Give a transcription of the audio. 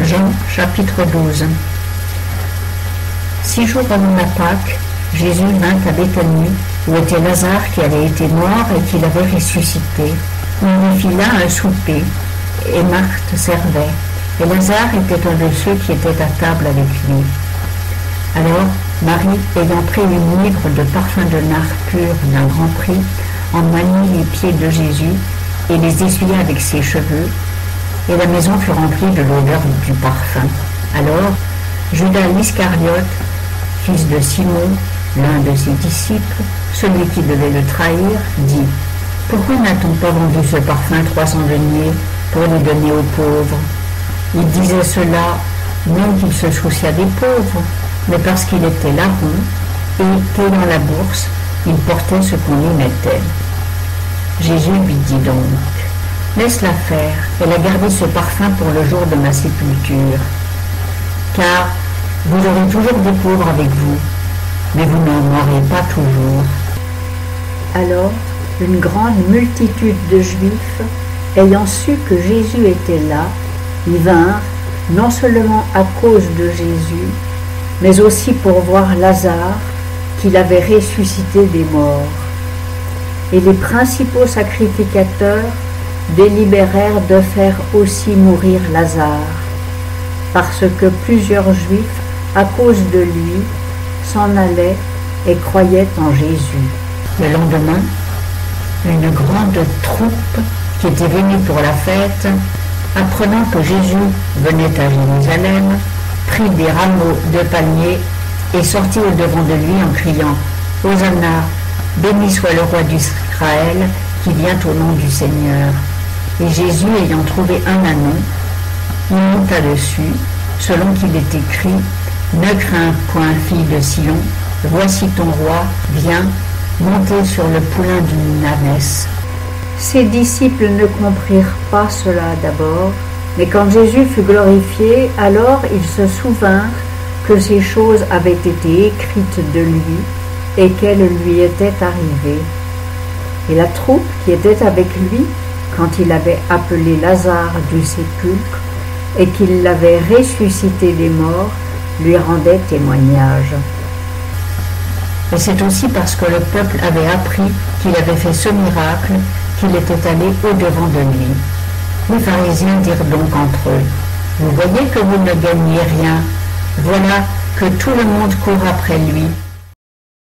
Jean chapitre 12. 6 jours avant la Pâque, Jésus vint à Béthanie, où était Lazare qui avait été mort et qui l'avait ressuscité. On lui fit là un souper, et Marthe servait, et Lazare était un de ceux qui étaient à table avec lui. Alors Marie, ayant pris une livre de parfum de nard pur d'un grand prix, en manie les pieds de Jésus et les essuya avec ses cheveux, et la maison fut remplie de l'odeur du parfum. Alors Judas l'Iscariote, fils de Simon, l'un de ses disciples, celui qui devait le trahir, dit: « Pourquoi n'a-t-on pas vendu ce parfum 300 deniers pour les donner aux pauvres ?» Il disait cela non qu'il se souciât des pauvres, mais parce qu'il était larron et qu'ayant la bourse, il portait ce qu'on y mettait. Jésus lui dit donc: « Laisse-la faire, elle a gardé ce parfum pour le jour de ma sépulture. Car vous aurez toujours des pauvres avec vous, mais vous n'en aurez pas toujours. » Alors, une grande multitude de Juifs, ayant su que Jésus était là, y vinrent, non seulement à cause de Jésus, mais aussi pour voir Lazare, qu'il avait ressuscité des morts. Et les principaux sacrificateurs délibérèrent de faire aussi mourir Lazare, parce que plusieurs Juifs, à cause de lui, s'en allaient et croyaient en Jésus. Le lendemain, une grande troupe qui était venue pour la fête, apprenant que Jésus venait à Jérusalem, prit des rameaux de palmier et sortit au-devant de lui en criant: « Hosanna, béni soit le roi d'Israël qui vient au nom du Seigneur. » Et Jésus, ayant trouvé un anon, il monta dessus, selon qu'il est écrit: « Ne crains point, fille de Sion, voici ton roi, viens, monter sur le poulain d'une ânesse. » Ses disciples ne comprirent pas cela d'abord, mais quand Jésus fut glorifié, alors ils se souvinrent que ces choses avaient été écrites de lui et qu'elles lui étaient arrivées. Et la troupe qui était avec lui, quand il avait appelé Lazare du sépulcre et qu'il l'avait ressuscité des morts, lui rendait témoignage. Et c'est aussi parce que le peuple avait appris qu'il avait fait ce miracle qu'il était allé au-devant de lui. Les pharisiens dirent donc entre eux: « Vous voyez que vous ne gagnez rien. Voilà que tout le monde court après lui.